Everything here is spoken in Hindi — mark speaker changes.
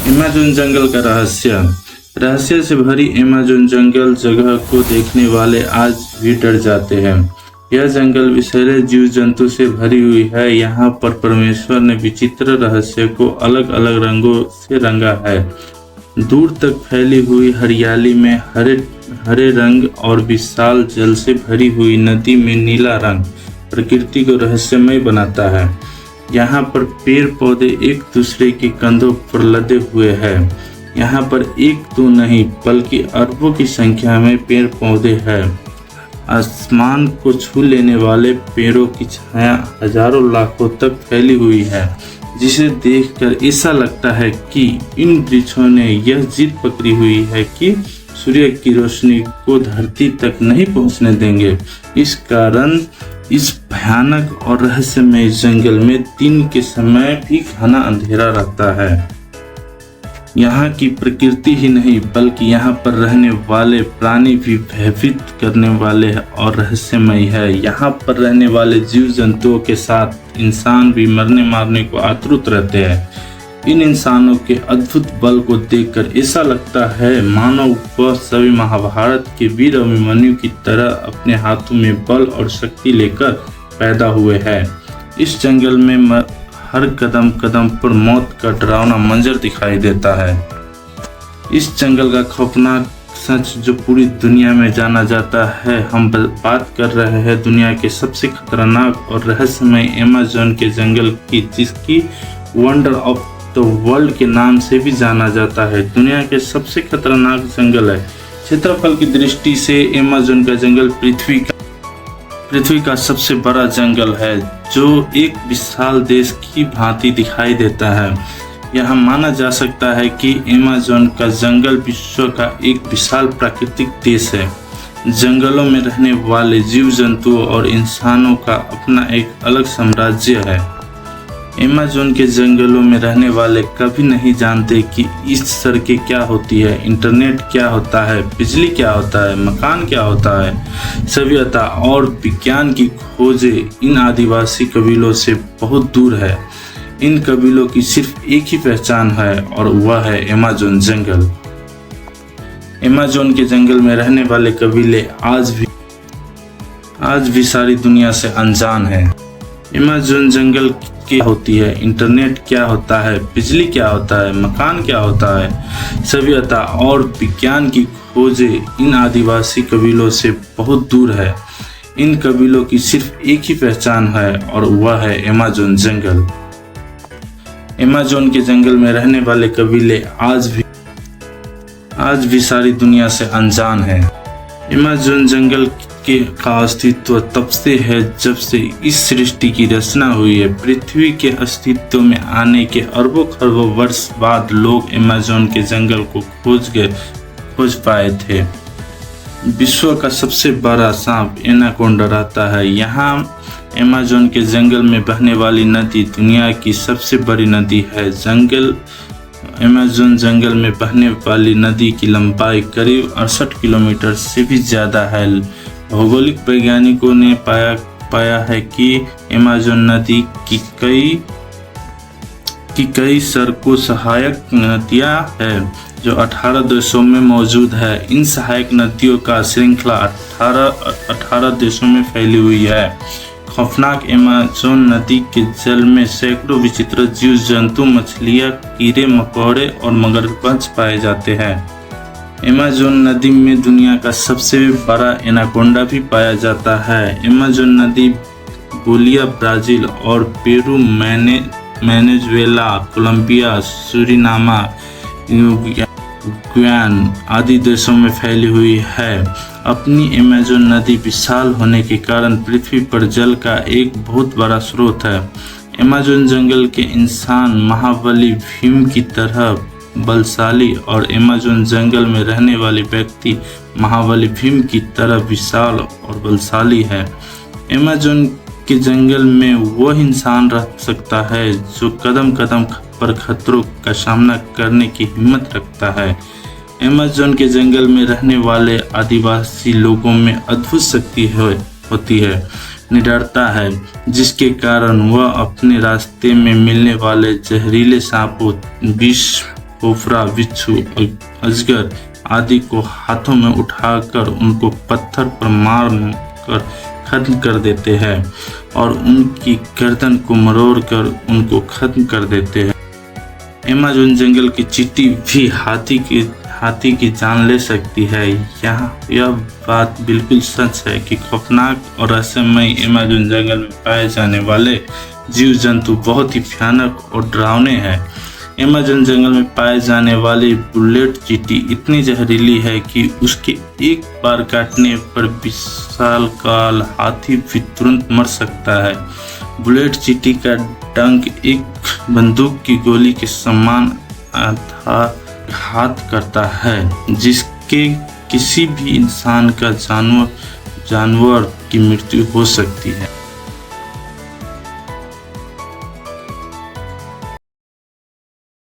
Speaker 1: अमेज़न जंगल का रहस्य से भरी अमेज़न जंगल जगह को देखने वाले आज भी डर जाते हैं। यह जंगल विषैले जीव जंतु से भरी हुई है। यहाँ पर परमेश्वर ने विचित्र रहस्य को अलग अलग रंगों से रंगा है। दूर तक फैली हुई हरियाली में हरे रंग और विशाल जल से भरी हुई नदी में नीला रंग प्रकृति को रहस्यमय बनाता है। यहाँ पर पेड़ पौधे एक दूसरे के कंधों पर लदे हुए हैं। यहाँ पर एक तो नहीं बल्कि अरबों की संख्या में पेड़ पौधे हैं। आसमान को छू लेने वाले पेड़ों की छाया हजारों लाखों तक फैली हुई है, जिसे देखकर ऐसा लगता है कि इन वृक्षों ने यह जिद पकड़ी हुई है कि सूर्य की रोशनी को धरती तक नहीं पहुंचने देंगे। इस कारण इस भयानक और रहस्यमय जंगल में दिन के समय भी घना अंधेरा रहता है। यहाँ की प्रकृति ही नहीं बल्कि यहाँ पर रहने वाले प्राणी भी भयभीत करने वाले और रहस्यमय है। यहाँ पर रहने वाले जीव जंतुओं के साथ इंसान भी मरने मारने को आतुर रहते हैं। इन इंसानों के अद्भुत बल को देखकर ऐसा लगता है मानो वह सभी महाभारत के वीर अभिमन्यु की तरह अपने हाथों में बल और शक्ति लेकर पैदा हुए हैं। इस जंगल में हर कदम कदम पर मौत का डरावना मंजर दिखाई देता है। इस जंगल का खौफनाक सच जो पूरी दुनिया में जाना जाता है। हम बात कर रहे हैं दुनिया के सबसे खतरनाक और रहस्यमय अमेज़न के जंगल की, जिसकी वंडर ऑफ द वर्ल्ड के नाम से भी जाना जाता है। दुनिया के सबसे खतरनाक जंगल है। क्षेत्रफल की दृष्टि से अमेज़न का जंगल पृथ्वी का सबसे बड़ा जंगल है, जो एक विशाल देश की भांति दिखाई देता है। यह माना जा सकता है कि अमेज़न का जंगल विश्व का एक विशाल प्राकृतिक देश है। जंगलों में रहने वाले जीव जंतुओं और इंसानों का अपना एक अलग साम्राज्य है। अमेज़न के जंगलों में रहने वाले कभी नहीं जानते कि इस सड़कें क्या होती है, इंटरनेट क्या होता है, बिजली क्या होता है, मकान क्या होता है। सभ्यता और विज्ञान की खोजें इन आदिवासी कबीलों से बहुत दूर है। इन कबीलों की सिर्फ एक ही पहचान है और वह है अमेज़न जंगल। अमेज़न के जंगल में रहने वाले कबीले आज भी सारी दुनिया से अनजान है। अमेज़न जंगल क्या होती है, इंटरनेट क्या होता है, बिजली क्या होता है, मकान क्या होता है। सभ्यता और विज्ञान की खोजें इन आदिवासी कबीलों से बहुत दूर है। इन कबीलों की सिर्फ एक ही पहचान है और वह है अमेज़न जंगल। अमेज़न के जंगल में रहने वाले कबीले आज भी सारी दुनिया से अनजान है। अमेज़न जंगल का अस्तित्व तब से है जब से इस सृष्टि की रचना हुई है। पृथ्वी के अस्तित्व में आने के अरबों खरबों वर्ष बाद लोग अमेज़न के जंगल को खोज पाए थे। विश्व का सबसे बड़ा सांप एनाकोंडा रहता है यहाँ। अमेज़न के जंगल में बहने वाली नदी दुनिया की सबसे बड़ी नदी है। अमेज़न जंगल में बहने वाली नदी की लंबाई करीब 68 किलोमीटर से भी ज़्यादा है। भौगोलिक वैज्ञानिकों ने पाया है कि अमेज़न नदी की कई सड़कों सहायक नदियां हैं जो 18 देशों में मौजूद है। इन सहायक नदियों का श्रृंखला 18 देशों में फैली हुई है। खौफनाक अमेज़न नदी के जल में सैकड़ों विचित्र जीव जंतु, मछलियाँ, कीड़े मकोड़े और मगरमच्छ पाए जाते हैं। अमेज़न नदी में दुनिया का सबसे बड़ा एनाकोंडा भी पाया जाता है। अमेज़न नदी बोलिविया, ब्राज़ील और Peru, Venezuela, Colombia, Suriname, Guyana आदि देशों में फैली हुई है। अपनी अमेज़न नदी विशाल होने के कारण पृथ्वी पर जल का एक बहुत बड़ा स्रोत है। अमेज़न जंगल के इंसान महाबली भीम की तरह बलशाली और अमेज़न जंगल में रहने वाले व्यक्ति महाबली भीम की तरह विशाल और बलशाली है। अमेज़न के जंगल में वह इंसान रह सकता है जो कदम कदम पर खतरों का सामना करने की हिम्मत रखता है। अमेज़न के जंगल में रहने वाले आदिवासी लोगों में अद्भुत शक्ति होती है, निडरता है, जिसके कारण वह अपने रास्ते में मिलने वाले जहरीले सांपों, विष कोबरा, बिच्छू, अजगर आदि को हाथों में उठाकर उनको पत्थर पर मार कर खत्म कर देते हैं और उनकी गर्दन को मरोड़ कर उनको खत्म कर देते हैं। अमेज़न जंगल की चींटी भी हाथी की जान ले सकती है। यह बात बिल्कुल सच है कि खौफनाक और रहस्यमय अमेज़न जंगल में पाए जाने वाले जीव जंतु बहुत ही भयानक और डरावने हैं। अमेज़न जंगल में पाए जाने वाली बुलेट चींटी इतनी जहरीली है कि उसके एक बार काटने पर विशालकाय हाथी भी तुरंत मर सकता है। बुलेट चींटी का डंक एक बंदूक की गोली के समान आघात करता है, जिसके किसी भी इंसान का जानवर की मृत्यु हो सकती है।